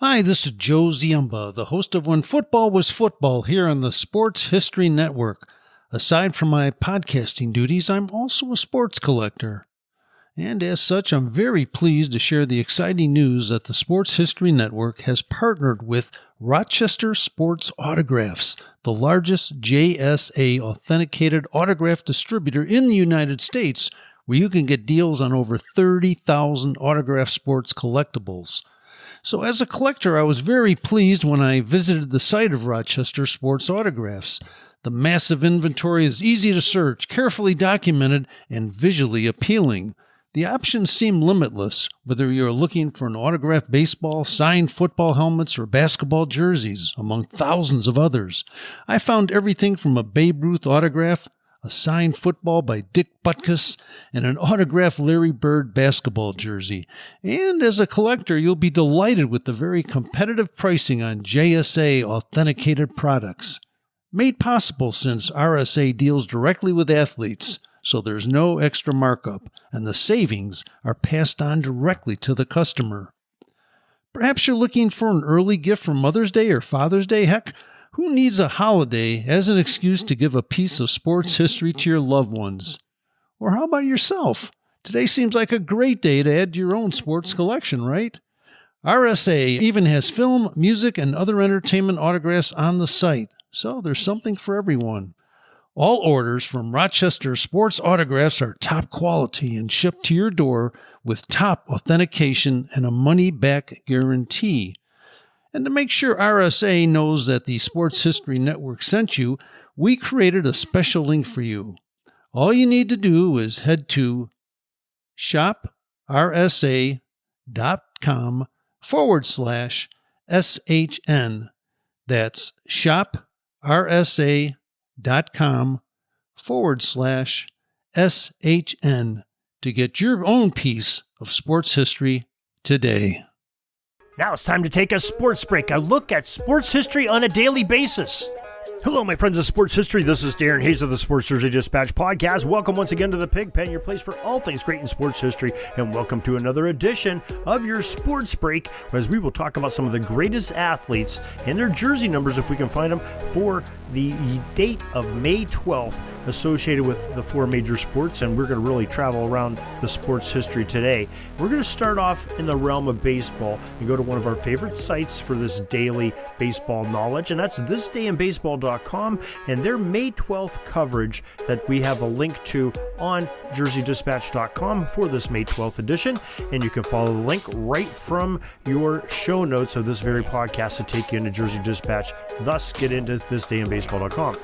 Hi, this is Joe Ziemba, the host of When Football Was Football here on the Sports History Network. Aside from my podcasting duties, I'm also a sports collector. And as such, I'm very pleased to share the exciting news that the Sports History Network has partnered with Rochester Sports Autographs, the largest JSA authenticated autograph distributor in the United States, where you can get deals on over 30,000 autograph sports collectibles. So as a collector, I was very pleased when I visited the site of Rochester Sports Autographs. The massive inventory is easy to search, carefully documented, and visually appealing. The options seem limitless, whether you're looking for an autographed baseball, signed football helmets, or basketball jerseys, among thousands of others. I found everything from a Babe Ruth autograph, a signed football by Dick Butkus, and an autographed Larry Bird basketball jersey. And as a collector, you'll be delighted with the very competitive pricing on JSA authenticated products. Made possible since RSA deals directly with athletes, so there's no extra markup, and the savings are passed on directly to the customer. Perhaps you're looking for an early gift for Mother's Day or Father's Day. Heck, who needs a holiday as an excuse to give a piece of sports history to your loved ones? Or how about yourself? Today seems like a great day to add to your own sports collection, right? RSA even has film, music, and other entertainment autographs on the site, so there's something for everyone. All orders from Rochester Sports Autographs are top quality and shipped to your door with top authentication and a money-back guarantee. And to make sure RSA knows that the Sports History Network sent you, we created a special link for you. All you need to do is head to shoprsa.com/SHN. That's shoprsa.com/SHN to get your own piece of sports history today. Now it's time to take a sports break, a look at sports history on a daily basis. Hello, my friends of sports history. This is Darren Hayes of the Sports Jersey Dispatch podcast. Welcome once again to the Pig Pen, your place for all things great in sports history. And welcome to another edition of your sports break, as we will talk about some of the greatest athletes and their jersey numbers, if we can find them, for the date of May 12th associated with the four major sports. And we're going to really travel around the sports history today. We're going to start off in the realm of baseball and go to one of our favorite sites for this daily baseball knowledge, and that's thisdayinbaseball.com and their May 12th coverage that we have a link to on jerseydispatch.com for this May 12th edition. And you can follow the link right from your show notes of this very podcast to take you into Jersey Dispatch, thus get into thisdayinbaseball.com.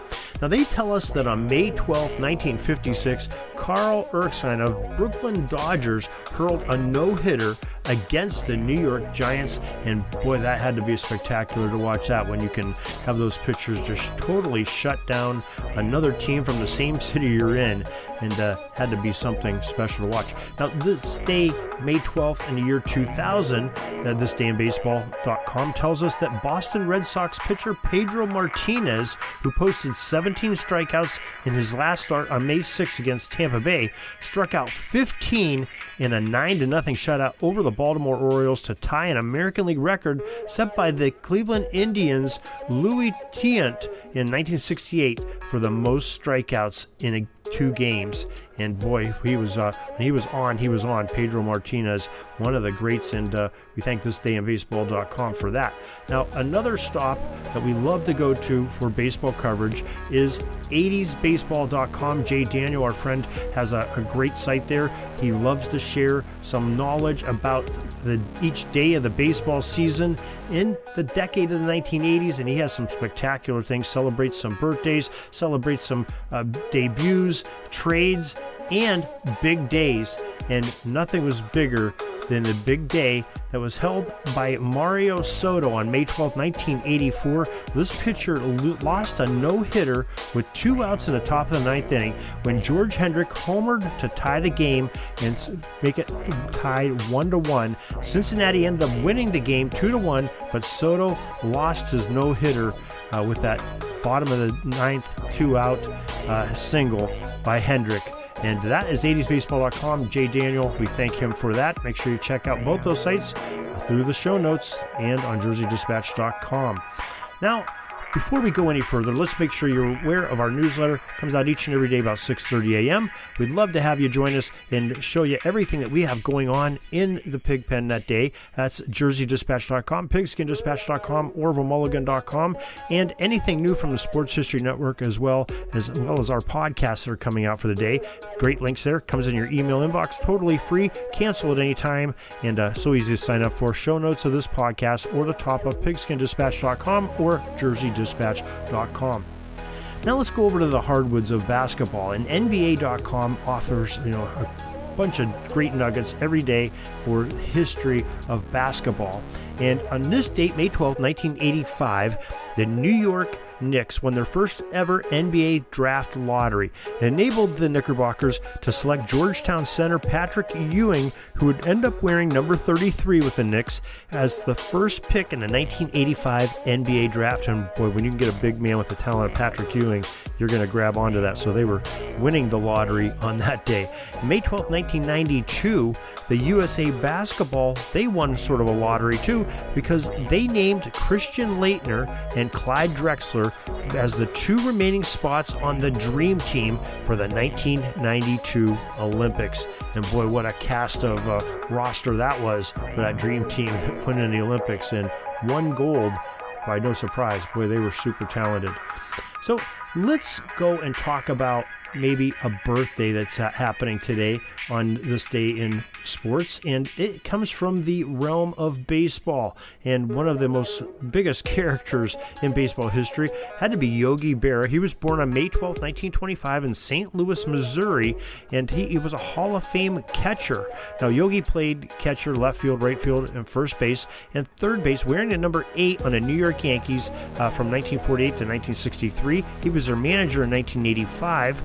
Now, they tell us that on May 12th, 1956, Carl Erskine of Brooklyn Dodgers hurled a no-hitter against the New York Giants, and boy, that had to be spectacular to watch that when you can have those pitchers just totally shut down another team from the same city you're in, and had to be something special to watch. Now, this day, May 12th in the year 2000, thisdayinbaseball.com tells us that Boston Red Sox pitcher Pedro Martinez, who posted 17 strikeouts in his last start on May 6th against Tampa Bay, struck out 15 in a 9-0 shutout over the Baltimore Orioles to tie an American League record set by the Cleveland Indians' Louis Tiant in 1968 for the most strikeouts in two games. And boy, he was on. Pedro Martinez, one of the greats, and we thank thisdayinbaseball.com for that. Now, another stop that we love to go to for baseball coverage is 80sbaseball.com. Jay Daniel, our friend, has a great site there. He loves to share some knowledge about each day of the baseball season in the decade of the 1980s, and he has some spectacular things, celebrates some birthdays, celebrates some debuts, trades, and big days. And nothing was bigger than the big day that was held by Mario Soto on May 12, 1984. This pitcher lost a no-hitter with 2 outs in the top of the 9th inning when George Hendrick homered to tie the game and make it tied 1-1. Cincinnati ended up winning the game 2-1, but Soto lost his no-hitter with that bottom of the 9th 2-out single by Hendrick. and that is 80sbaseball.com. Jay Daniel, we thank him for that. Make sure you check out both those sites through the show notes and on jerseydispatch.com. Now, before we go any further, let's make sure you're aware of our newsletter. It comes out each and every day about 6:30 a.m. We'd love to have you join us and show you everything that we have going on in the pig pen that day. That's jerseydispatch.com, pigskindispatch.com, orvillmulligan.com, and anything new from the Sports History Network as well as our podcasts that are coming out for the day. Great links there. Comes in your email inbox, totally free. Cancel at any time, and so easy to sign up for. Show notes of this podcast or the top of pigskindispatch.com or jerseydispatch.com. Now let's go over to the hardwoods of basketball. And NBA.com offers, a bunch of great nuggets every day for history of basketball. And on this date, May 12, 1985, the New York Knicks won their first ever NBA draft lottery. It enabled the Knickerbockers to select Georgetown center Patrick Ewing, who would end up wearing number 33 with the Knicks, as the first pick in the 1985 NBA draft. And boy, when you can get a big man with the talent of Patrick Ewing, you're going to grab onto that. So they were winning the lottery on that day. May 12, 1992, the USA Basketball, they won sort of a lottery too, because they named Christian Laettner and Clyde Drexler as the two remaining spots on the Dream Team for the 1992 Olympics. And boy, what a cast of roster that was for that Dream Team that went in the Olympics and won gold by no surprise. Boy, they were super talented. So let's go and talk about maybe a birthday that's happening today on this day in sports, and it comes from the realm of baseball. And one of the most biggest characters in baseball history had to be Yogi Berra. He was born on May 12, 1925 in St. Louis, Missouri, and he was a Hall of Fame catcher. Now, Yogi played catcher, left field, right field, and first base, and third base, wearing the number 8 on the New York Yankees from 1948 to 1963. He was their manager in 1985.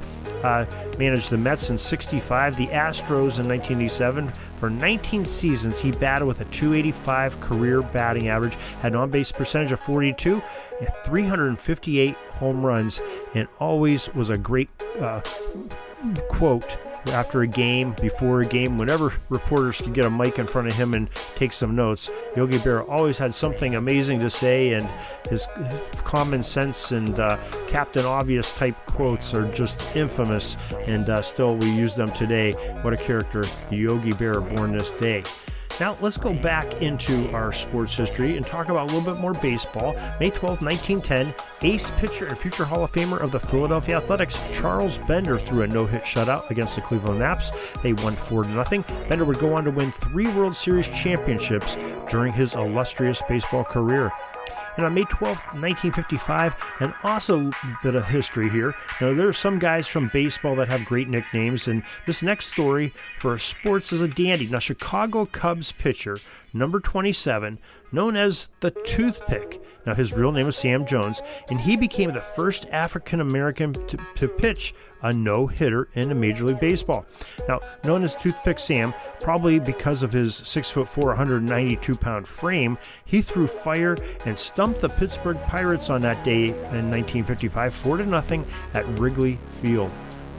Managed the Mets in 65, the Astros in 1987. For 19 seasons, he batted with a .285 career batting average, had an on-base percentage of 42, and 358 home runs, and always was a great quote after a game, before a game, whenever reporters could get a mic in front of him and take some notes. Yogi Berra always had something amazing to say, and his common sense and Captain Obvious type quotes are just infamous, and still we use them today. What a character, Yogi Berra, born this day. Now, let's go back into our sports history and talk about a little bit more baseball. May 12, 1910, ace pitcher and future Hall of Famer of the Philadelphia Athletics, Charles Bender, threw a no-hit shutout against the Cleveland Naps. They won 4-0. Bender would go on to win 3 World Series championships during his illustrious baseball career. And on May 12th, 1955, and also a bit of history here. Now, there are some guys from baseball that have great nicknames, and this next story for sports is a dandy. Now, Chicago Cubs pitcher, number 27, known as the Toothpick. Now, his real name was Sam Jones, and he became the first African-American to pitch a no-hitter in Major League Baseball. Now, known as Toothpick Sam, probably because of his 6'4", 192-pound frame, he threw fire and stumped the Pittsburgh Pirates on that day in 1955, 4-0 at Wrigley Field.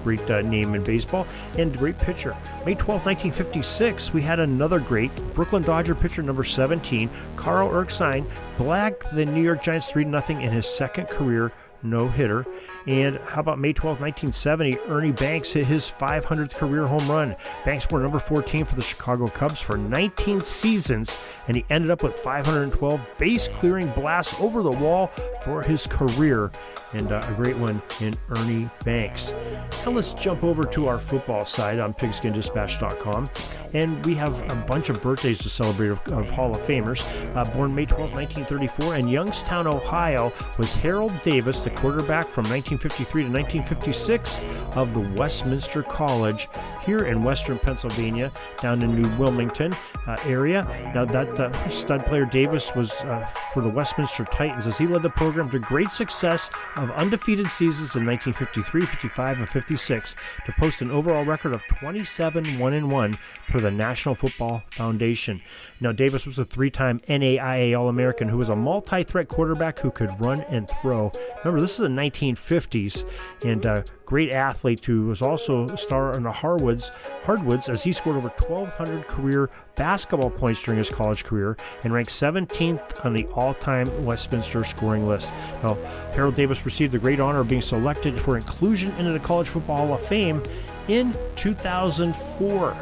Great name in baseball and great pitcher. May 12, 1956, we had another great Brooklyn Dodger pitcher, number 17, Carl Erskine, blanked the New York Giants 3-0 in his second career no-hitter. And how about May 12, 1970, Ernie Banks hit his 500th career home run. Banks wore number 14 for the Chicago Cubs for 19 seasons, and he ended up with 512 base-clearing blasts over the wall for his career, and a great one in Ernie Banks. Now let's jump over to our football side on pigskindispatch.com, and we have a bunch of birthdays to celebrate of Hall of Famers. Born May 12, 1934 in Youngstown, Ohio, was Harold Davis, the quarterback from 1953 to 1956 of the Westminster College here in western Pennsylvania, down in New Wilmington area. Now that stud player Davis was for the Westminster Titans, as he led the program to great success of undefeated seasons in 1953, 55, and 56 to post an overall record of 27-1-1 per the National Football Foundation. Now, Davis was a 3-time NAIA All-American who was a multi-threat quarterback who could run and throw. Remember, Remember, this is the 1950s, and a great athlete who was also a star on the hardwoods as he scored over 1,200 career basketball points during his college career and ranked 17th on the all-time Westminster scoring list. Now, Harold Davis received the great honor of being selected for inclusion into the College Football Hall of Fame in 2004.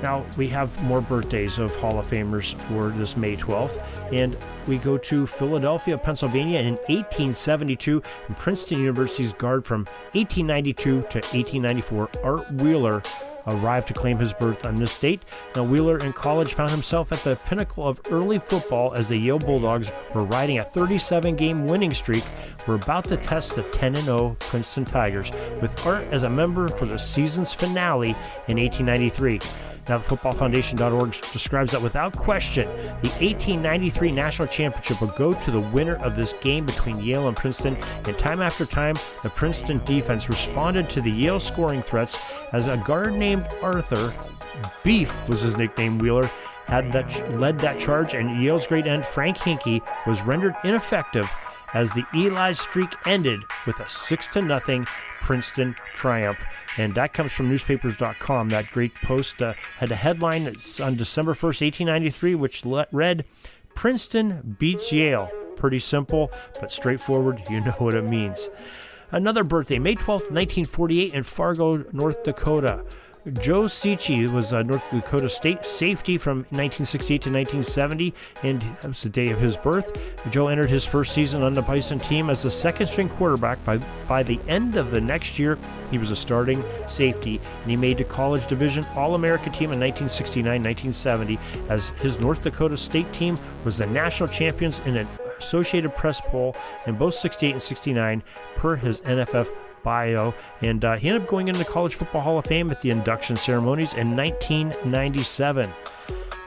Now, we have more birthdays of Hall of Famers for this May 12th, and we go to Philadelphia, Pennsylvania in 1872, and Princeton University's guard from 1892 to 1894, Art Wheeler, arrived to claim his birth on this date. Now, Wheeler in college found himself at the pinnacle of early football as the Yale Bulldogs were riding a 37-game winning streak. Were about to test the 10-0 Princeton Tigers, with Art as a member for the season's finale in 1893. Now, the footballfoundation.org describes that without question, the 1893 national championship will go to the winner of this game between Yale and Princeton. And time after time, the Princeton defense responded to the Yale scoring threats as a guard named Arthur, Beef was his nickname, Wheeler, led that charge, and Yale's great end Frank Hinkey was rendered ineffective as the Eli streak ended with a 6-0 Princeton triumph. And that comes from newspapers.com. That great post had a headline that's on December 1st, 1893, which read, "Princeton beats Yale." Pretty simple, but straightforward. You know what it means. Another birthday, May 12th, 1948 in Fargo, North Dakota. Joe Cicci was a North Dakota State safety from 1968 to 1970, and that was the day of his birth. Joe entered his first season on the Bison team as a second-string quarterback. By the end of the next year, he was a starting safety, and he made the college division All-America team in 1969-1970, as his North Dakota State team was the national champions in an Associated Press poll in both 68 and 69 per his NFF bio, and he ended up going into the College Football Hall of Fame at the induction ceremonies in 1997.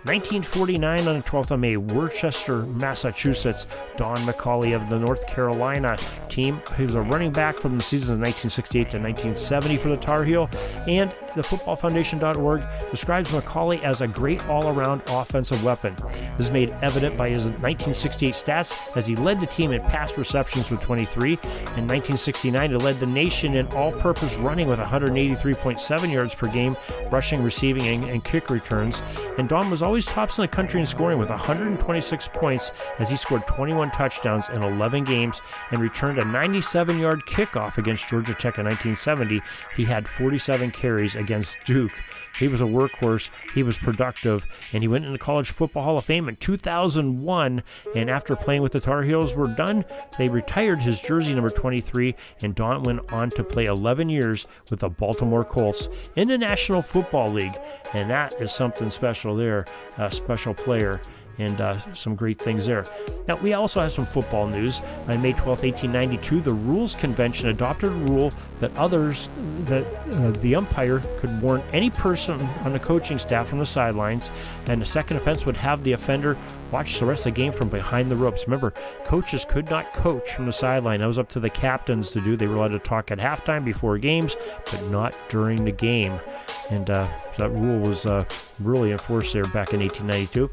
1949, on the 12th of May, Worcester, Massachusetts, Don McCauley of the North Carolina team. He was a running back from the seasons of 1968 to 1970 for the Tar Heel, and the footballfoundation.org describes McCauley as a great all-around offensive weapon. This is made evident by his 1968 stats as he led the team in pass receptions with 23. In 1969, he led the nation in all-purpose running with 183.7 yards per game, rushing, receiving, and kick returns. And Don was always tops in the country in scoring with 126 points as he scored 21 touchdowns in 11 games and returned a 97-yard kickoff against Georgia Tech in 1970. He had 47 carries against Duke. He was a workhorse, he was productive, and he went into the College Football Hall of Fame in 2001, and after playing with the Tar Heels were done, they retired his jersey number 23, and Don went on to play 11 years with the Baltimore Colts in the National Football League, and that is something special there, a special player. And some great things there. Now, we also have some football news. On May 12, 1892, the Rules Convention adopted a rule that the umpire could warn any person on the coaching staff from the sidelines, and the second offense would have the offender watch the rest of the game from behind the ropes. Remember, coaches could not coach from the sideline. That was up to the captains to do. They were allowed to talk at halftime before games, but not during the game. And that rule was really enforced there back in 1892.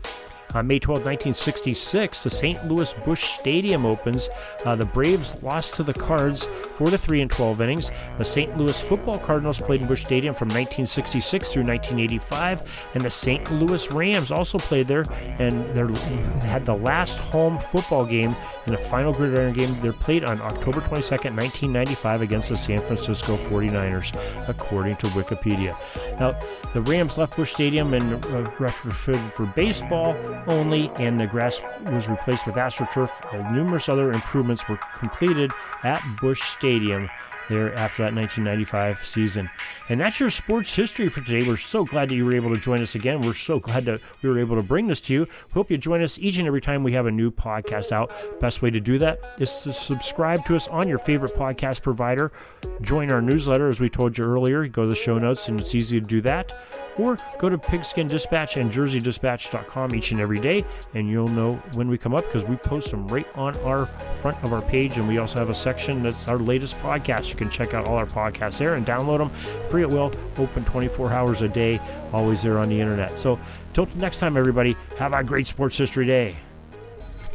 On May 12, 1966, the St. Louis Busch Stadium opens. The Braves lost to the Cards 4-3 in 12 innings. The St. Louis Football Cardinals played in Busch Stadium from 1966 through 1985, and the St. Louis Rams also played there, and they had the last home football game in the final gridiron game. They played on October 22nd, 1995 against the San Francisco 49ers, according to Wikipedia. Now, the Rams left Busch Stadium and retrofitted for baseball only, and the grass was replaced with AstroTurf. Numerous other improvements were completed at Busch Stadium there after that 1995 season. And that's your sports history for today. We're so glad that you were able to join us again. We're so glad that we were able to bring this to you. We hope you join us each and every time we have a new podcast out. Best way to do that is to subscribe to us on your favorite podcast provider. Join our newsletter, as we told you earlier. Go to the show notes, and it's easy to do that. Or go to Pigskin Dispatch and JerseyDispatch.com each and every day, and you'll know when we come up because we post them right on our front of our page. And we also have a section that's our latest podcast. You can check out all our podcasts there and download them free at will, open 24 hours a day, always there on the internet. So until next time, everybody, have a great sports history day.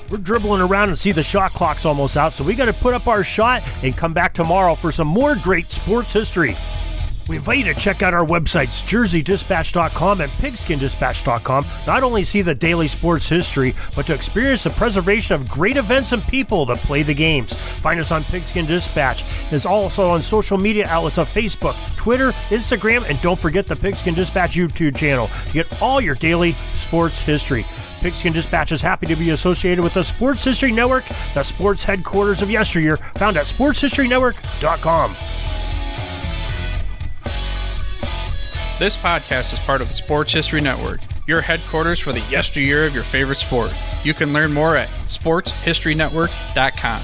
We're dribbling around and see the shot clock's almost out, so we got to put up our shot and come back tomorrow for some more great sports history. We invite you to check out our websites, jerseydispatch.com and pigskindispatch.com. Not only see the daily sports history, but to experience the preservation of great events and people that play the games. Find us on Pigskin Dispatch. It's also on social media outlets of Facebook, Twitter, Instagram, and don't forget the Pigskin Dispatch YouTube channel to get all your daily sports history. Pigskin Dispatch is happy to be associated with the Sports History Network, the sports headquarters of yesteryear, found at sportshistorynetwork.com. This podcast is part of the Sports History Network, your headquarters for the yesteryear of your favorite sport. You can learn more at sportshistorynetwork.com.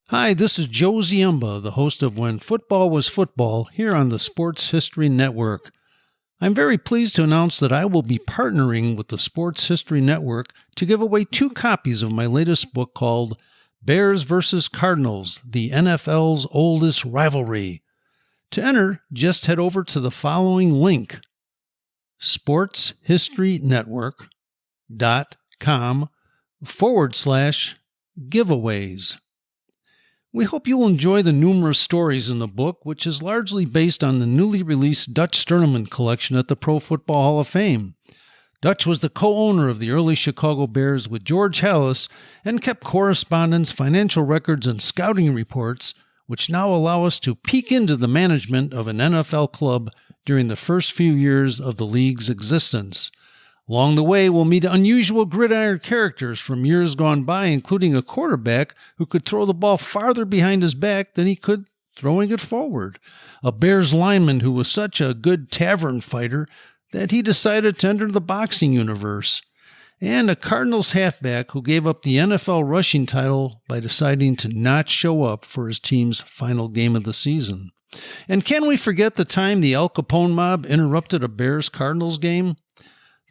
Hi, this is Joe Ziemba, the host of When Football Was Football, here on the Sports History Network. I'm very pleased to announce that I will be partnering with the Sports History Network to give away 2 copies of my latest book called Bears vs. Cardinals, the NFL's Oldest Rivalry. To enter, just head over to the following link, sportshistorynetwork.com/giveaways. We hope you will enjoy the numerous stories in the book, which is largely based on the newly released Dutch Tournament collection at the Pro Football Hall of Fame. Dutch was the co-owner of the early Chicago Bears with George Halas and kept correspondence, financial records, and scouting reports, which now allow us to peek into the management of an NFL club during the first few years of the league's existence. Along the way, we'll meet unusual gridiron characters from years gone by, including a quarterback who could throw the ball farther behind his back than he could throwing it forward, a Bears lineman who was such a good tavern fighter that he decided to enter the boxing universe, and a Cardinals halfback who gave up the NFL rushing title by deciding to not show up for his team's final game of the season. And can we forget the time the Al Capone mob interrupted a Bears-Cardinals game?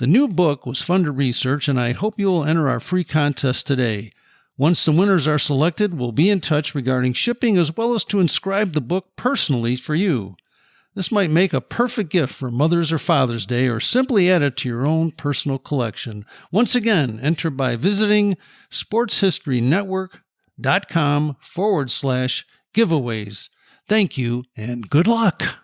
The new book was fun to research, and I hope you will enter our free contest today. Once the winners are selected, we'll be in touch regarding shipping as well as to inscribe the book personally for you. This might make a perfect gift for Mother's or Father's Day, or simply add it to your own personal collection. Once again, enter by visiting sportshistorynetwork.com/giveaways. Thank you and good luck.